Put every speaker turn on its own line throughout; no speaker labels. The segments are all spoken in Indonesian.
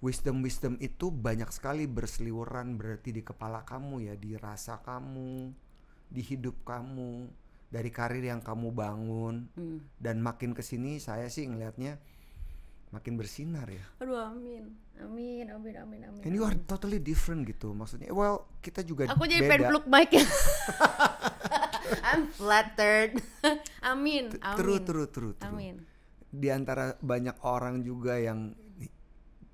wisdom itu banyak sekali berseliweran berarti di kepala kamu ya, di rasa kamu, di hidup kamu, dari karir yang kamu bangun. Dan makin kesini saya sih ngelihatnya makin bersinar ya.
Aduh, amin.
And you are totally different gitu, maksudnya. Well, kita juga
aku jadi
beda.
pengen peluk mic ya. I'm flattered. Amin.
True.
Amin.
Di antara banyak orang juga yang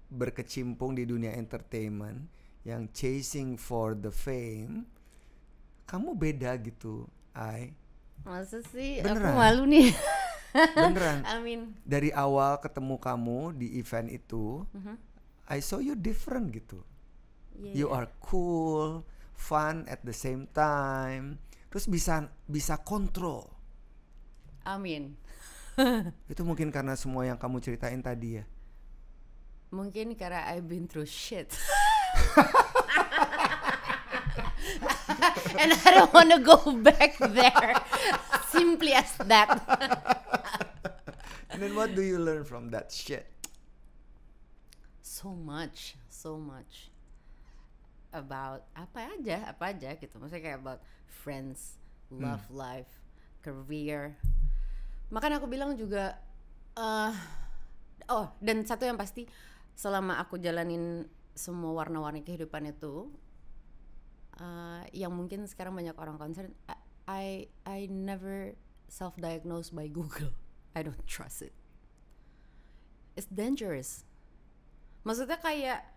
berkecimpung di dunia entertainment, yang chasing for the fame, kamu beda gitu,
Masa sih?
Beneran.
Aku malu nih.
Beneran.
Amin.
Dari awal ketemu kamu di event itu, I saw you different gitu. You are cool, fun at the same time, terus bisa kontrol.
Amin.
Itu mungkin karena semua yang kamu ceritain tadi ya.
Mungkin karena I've been through shit. And I don't want to go back there. Simply as that.
And then what do you learn from that shit?
So much about apa aja gitu. Maksudnya kayak about friends, love life, career. Makanya aku bilang juga dan satu yang pasti, selama aku jalanin semua warna-warni kehidupan itu, yang mungkin sekarang banyak orang concern, I never self-diagnose by Google. I don't trust it. It's dangerous. Maksudnya kayak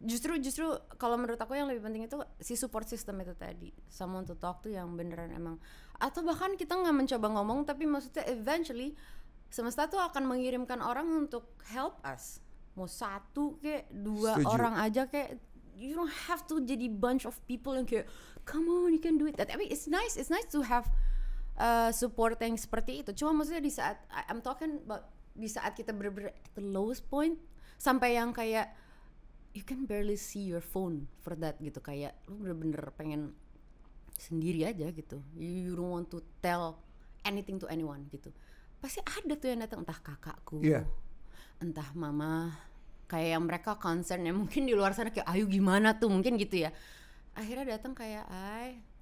justru kalau menurut aku yang lebih penting itu si support system itu tadi, someone to talk to yang beneran emang, atau bahkan kita nggak mencoba ngomong tapi maksudnya eventually semesta tuh akan mengirimkan orang untuk help us, mau satu kayak dua
Setuju.
orang aja, kayak you don't have to jadi bunch of people yang kayak come on you can do it. I mean it's nice to have support yang seperti itu. Cuma maksudnya di saat I'm talking about di saat kita bener-bener at the lowest point, sampai yang kayak you can barely see your phone for that gitu, kayak lu bener-bener pengen sendiri aja gitu, you don't want to tell anything to anyone gitu. Pasti ada tuh yang datang, entah kakakku, entah mama, kayak yang mereka concern ya mungkin di luar sana kayak ayu gimana tuh mungkin gitu ya. Akhirnya datang kayak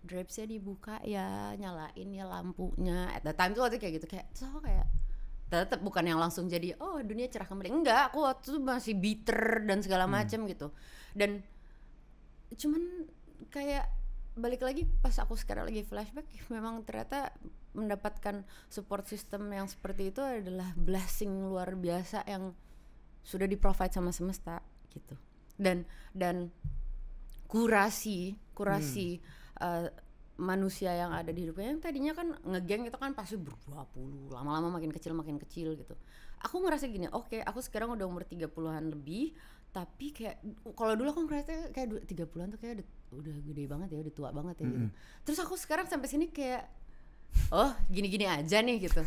drapesnya dibuka ya, nyalain ya lampunya. At the time tuh waktu kayak gitu, kayak so kayak tetap bukan yang langsung jadi dunia cerah kembali, enggak, aku waktu itu masih bitter dan segala macam gitu. Dan cuman kayak balik lagi pas aku sekarang lagi flashback, memang ternyata mendapatkan support system yang seperti itu adalah blessing luar biasa yang sudah di-provide sama semesta gitu. Dan kurasi manusia yang ada di hidupnya, yang tadinya kan ngegeng itu kan pasti ber-20, lama-lama makin kecil gitu. Aku ngerasa gini, oke, aku sekarang udah umur 30-an lebih, tapi kayak kalau dulu aku ngerasa kayak 30-an tuh kayak udah gede banget ya, udah tua banget ya gitu. Terus aku sekarang sampai sini kayak gini-gini aja nih gitu.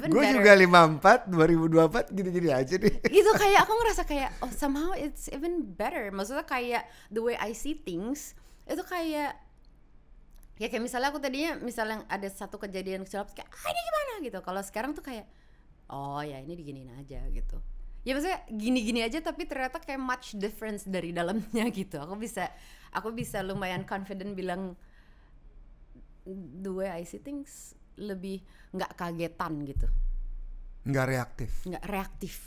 Gue juga 54, 2024 gini-gini aja nih.
Gitu, kayak aku ngerasa kayak somehow it's even better. Maksudnya kayak the way I see things itu kayak ya kayak misalnya aku tadinya misalnya ada satu kejadian kecil kayak ini gimana gitu. Kalau sekarang tuh kayak ya ini diginiin aja gitu. Ya maksudnya gini-gini aja tapi ternyata kayak much difference dari dalamnya gitu. Aku bisa lumayan confident bilang the way I see things lebih nggak kagetan gitu.
Nggak reaktif.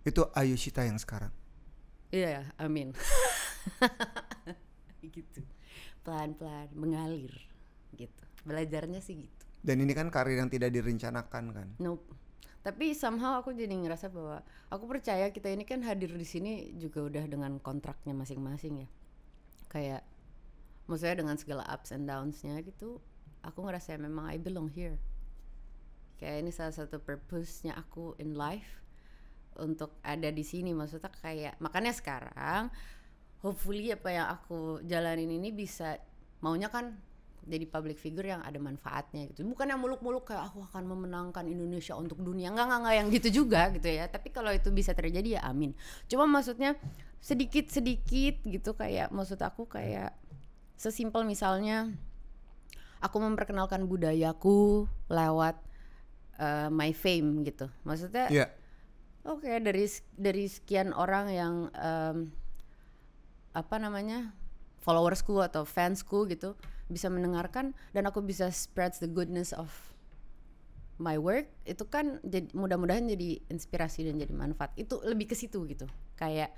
Itu Ayushita yang sekarang.
Iya, amin. Gitu, pelan-pelan mengalir gitu, belajarnya sih gitu.
Dan ini kan karir yang tidak direncanakan kan?
Nope. Tapi somehow aku jadi ngerasa bahwa aku percaya kita ini kan hadir di sini juga udah dengan kontraknya masing-masing ya. Kayak maksudnya dengan segala ups and downs-nya gitu, aku ngerasa memang I belong here. Kayak ini salah satu purpose-nya aku in life untuk ada di sini. Maksudnya kayak makanya sekarang hopefully apa yang aku jalanin ini bisa, maunya kan jadi public figure yang ada manfaatnya gitu. Bukan yang muluk-muluk kayak aku akan memenangkan Indonesia untuk dunia. Enggak yang gitu juga gitu ya. Tapi kalau itu bisa terjadi ya amin. Cuma maksudnya sedikit-sedikit gitu, kayak maksud aku kayak sesimpel misalnya aku memperkenalkan budayaku lewat my fame gitu. Maksudnya oke, dari sekian orang yang followersku atau fansku gitu bisa mendengarkan dan aku bisa spread the goodness of my work, itu kan mudah-mudahan jadi inspirasi dan jadi manfaat. Itu lebih ke situ gitu. Kayak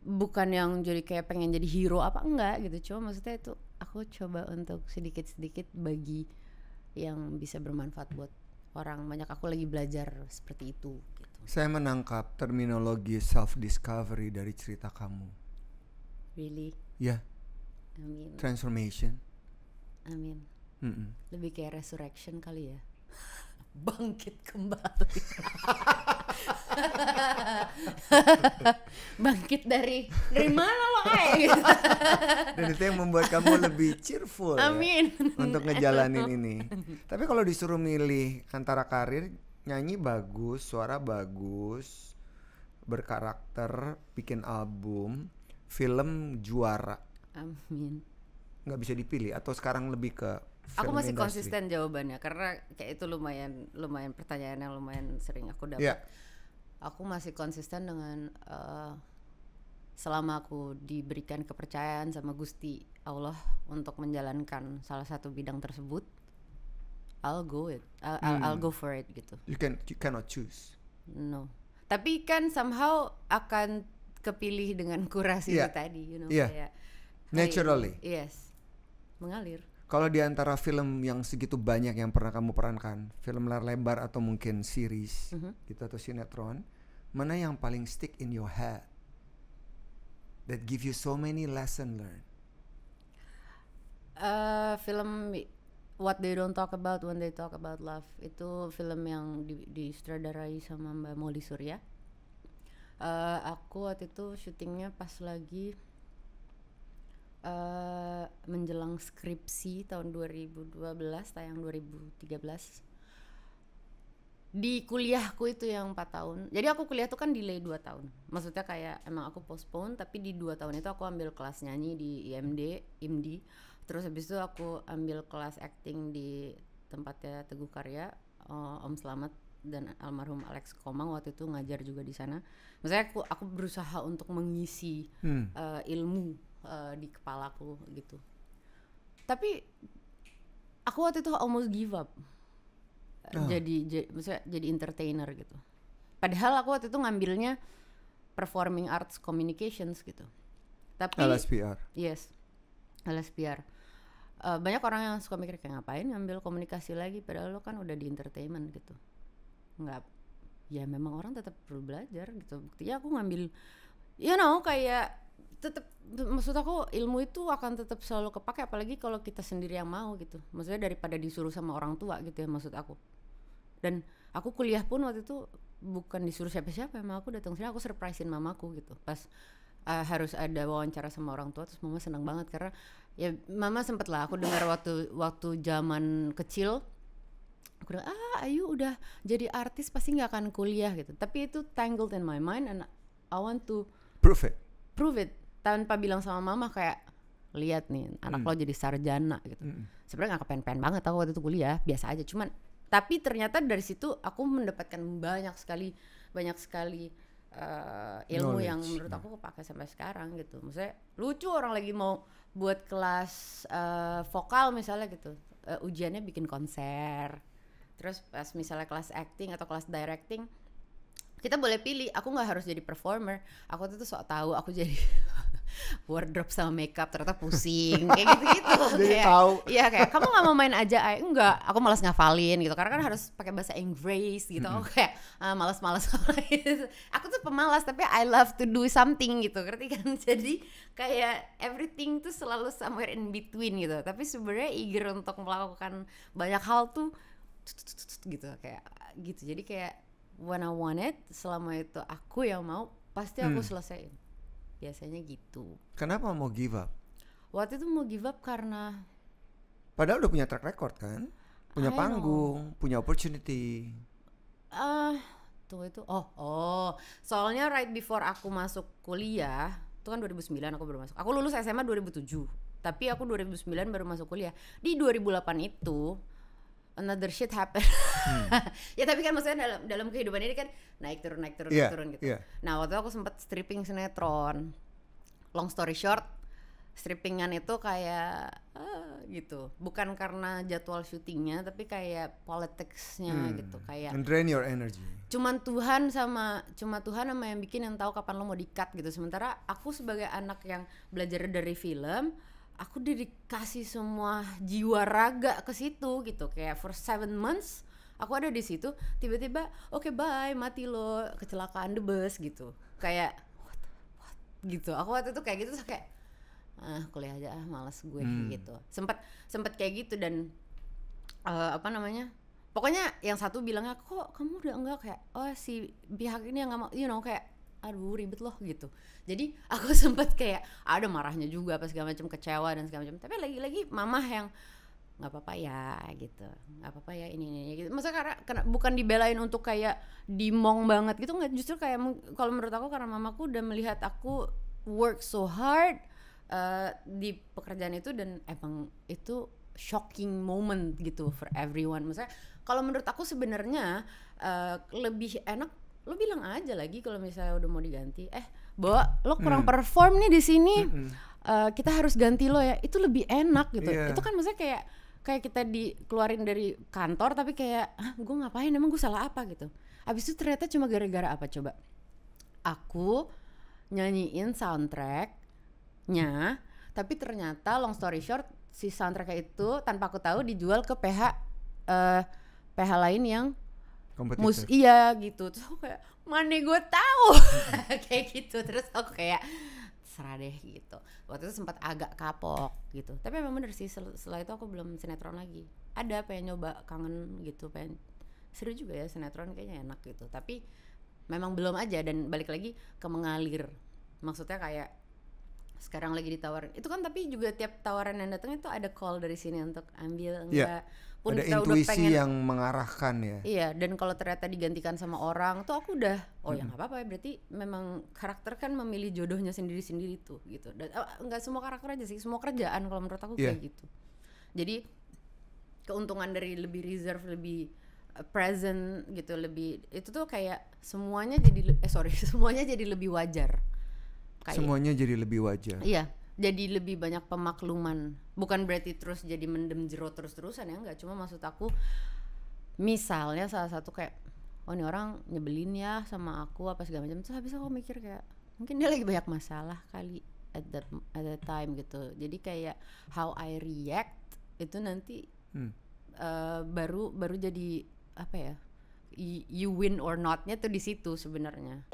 bukan yang jadi kayak pengen jadi hero apa enggak gitu. Cuma maksudnya itu aku coba untuk sedikit-sedikit bagi yang bisa bermanfaat buat orang. Banyak aku lagi belajar seperti itu gitu.
Saya menangkap terminologi self discovery dari cerita kamu.
Really?
Ya.
Amin.
Transformation.
Amin. Lebih kayak resurrection kali ya. Bangkit kembali. Bangkit dari mana lo gitu.
Dan itu yang membuat kamu lebih cheerful.
Amin.
Ya, untuk ngejalanin ini. Tapi kalau disuruh milih antara karir, nyanyi bagus, suara bagus, berkarakter, bikin album, film juara.
Amin.
Nggak bisa dipilih atau sekarang lebih ke
aku masih industry. Konsisten jawabannya karena kayak itu lumayan pertanyaan yang lumayan sering aku dapat. Aku masih konsisten dengan selama aku diberikan kepercayaan sama Gusti Allah untuk menjalankan salah satu bidang tersebut, I'll go for it gitu.
You cannot choose.
No. Tapi kan somehow akan kepilih dengan kurasi itu tadi, kayak
naturally.
Yes. Mengalir.
Kalau di antara film yang segitu banyak yang pernah kamu perankan, film layar lebar atau mungkin series gitu atau sinetron, mana yang paling stick in your head that give you so many lesson learned?
Film What They Don't Talk About When They Talk About Love, itu film yang disutradarai sama Mbak Molly Surya. Aku waktu itu syutingnya pas lagi menjelang skripsi tahun 2012, tayang 2013. Di kuliahku itu yang 4 tahun. Jadi aku kuliah tuh kan delay 2 tahun. Maksudnya kayak emang aku postpone, tapi di 2 tahun itu aku ambil kelas nyanyi di IMD. Terus habis itu aku ambil kelas acting di tempatnya Teguh Karya, Om Slamet dan almarhum Alex Komang waktu itu ngajar juga di sana. Maksudnya aku berusaha untuk mengisi ilmu di kepalaku gitu. Tapi aku waktu itu almost give up. Maksudnya jadi entertainer gitu. Padahal aku waktu itu ngambilnya performing arts communications gitu. Tapi
LSPR.
Yes. LSPR. Banyak orang yang suka mikir kayak ngapain ngambil komunikasi lagi padahal lo kan udah di entertainment gitu. Enggak. Ya memang orang tetap perlu belajar gitu. Buktinya aku ngambil kayak tetap, maksud aku ilmu itu akan tetap selalu kepake apalagi kalau kita sendiri yang mau gitu. Maksudnya daripada disuruh sama orang tua gitu ya maksud aku. Dan aku kuliah pun waktu itu bukan disuruh siapa-siapa, emang aku datang sini aku surprisein mamaku gitu. Pas harus ada wawancara sama orang tua terus mama senang banget karena ya mama sempet lah aku dengar waktu zaman kecil aku bilang Ayu udah jadi artis pasti nggak akan kuliah gitu. Tapi itu tangled in my mind and I want to prove it. Tanpa bilang sama mama kayak lihat nih anak lo jadi sarjana gitu. Sebenarnya nggak kepen-pen banget aku waktu itu kuliah, biasa aja. Cuman tapi ternyata dari situ aku mendapatkan banyak sekali ilmu knowledge yang menurut aku kepake sampai sekarang gitu. Maksudnya lucu orang lagi mau buat kelas vokal misalnya gitu, ujiannya bikin konser. Terus pas misalnya kelas acting atau kelas directing kita boleh pilih, aku nggak harus jadi performer, aku tuh sok tahu aku jadi wardrobe sama makeup ternyata pusing kayak gitu-gitu.
Jadi tahu.
Iya kayak kamu nggak mau main aja, enggak, aku malas ngafalin gitu karena kan harus pakai bahasa Inggris gitu. Aku kayak malas gitu. Aku tuh pemalas tapi I love to do something gitu, ngerti kan? Jadi kayak everything tuh selalu somewhere in between gitu. Tapi sebenarnya eager untuk melakukan banyak hal tuh gitu kayak gitu. Jadi kayak when I want it, selama itu aku yang mau, pasti aku selesaiin. Biasanya gitu.
Kenapa mau give up?
Waktu itu mau give up karena
padahal udah punya track record kan? Punya panggung, punya opportunity.
Tunggu itu. Soalnya right before aku masuk kuliah, itu kan 2009 aku baru masuk. Aku lulus SMA 2007. Tapi aku 2009 baru masuk kuliah. Di 2008 itu another shit happen. Ya tapi kan maksudnya dalam kehidupan ini kan naik turun gitu. Nah waktu itu aku sempat stripping sinetron. Long story short, strippingan itu kayak gitu. Bukan karena jadwal syutingnya, tapi kayak politicsnya gitu. Kayak
and drain your energy.
Cuma Tuhan sama yang bikin yang tahu kapan lo mau di-cut gitu. Sementara aku sebagai anak yang belajar dari film, aku dikasih semua jiwa raga ke situ gitu. Kayak for 7 months aku ada di situ, tiba-tiba oke, bye, mati lo, kecelakaan the bus gitu. Kayak what gitu. Aku waktu itu kayak gitu terus kayak kuliah aja malas gue gitu. Sempet kayak gitu. Dan pokoknya yang satu bilangnya, kok kamu udah enggak, kayak si pihak ini yang nggak mau, kayak aduh ribet loh gitu. Jadi aku sempet kayak ada marahnya juga pas segala macam, kecewa dan segala macam. Tapi lagi-lagi mamah yang nggak apa-apa ya gitu, nggak apa-apa ya ini gitu. Maksudnya karena bukan dibelain untuk kayak dimong banget gitu, nggak. Justru kayak kalau menurut aku karena mamaku udah melihat aku work so hard di pekerjaan itu, dan emang itu shocking moment gitu for everyone. Maksudnya kalau menurut aku sebenarnya lebih enak lo bilang aja lagi kalau misalnya udah mau diganti, Bo, lo kurang perform nih di sini, kita harus ganti lo ya. Itu lebih enak gitu. Itu kan maksudnya kayak kita dikeluarin dari kantor tapi kayak gue ngapain, emang gue salah apa gitu. Abis itu ternyata cuma gara-gara apa coba, aku nyanyiin soundtracknya, tapi ternyata long story short si soundtracknya itu tanpa aku tahu dijual ke PH lain yang iya gitu. Terus aku kayak mana gue tahu kayak gitu. Terus aku kayak serah deh gitu. Waktu itu sempat agak kapok gitu. Tapi emang bener sih, setelah itu aku belum sinetron lagi. Ada pengen nyoba, kangen gitu, pengen seru juga ya sinetron, kayaknya enak gitu. Tapi memang belum aja. Dan balik lagi ke mengalir, maksudnya kayak sekarang lagi ditawarin itu kan, tapi juga tiap tawaran yang datang itu ada call dari sini untuk ambil enggak. Pun
ada intuisi yang mengarahkan ya.
Iya, dan kalau ternyata digantikan sama orang tuh aku udah ya nggak apa-apa ya, berarti memang karakter kan memilih jodohnya sendiri-sendiri tuh gitu. Dan nggak semua karakter aja sih, semua kerjaan kalau menurut aku kayak gitu. Jadi keuntungan dari lebih reserve, lebih present gitu, lebih itu tuh kayak semuanya jadi lebih wajar. Kayak,
semuanya jadi lebih wajar.
Iya. Jadi lebih banyak pemakluman. Bukan berarti terus jadi mendem jero terus-terusan ya, enggak. Cuma maksud aku misalnya salah satu kayak ini orang nyebelin ya sama aku apa segala macam. Terus habis aku mikir kayak mungkin dia lagi banyak masalah kali at that time gitu. Jadi kayak how I react itu nanti baru jadi apa ya, you win or not-nya tuh di situ sebenarnya.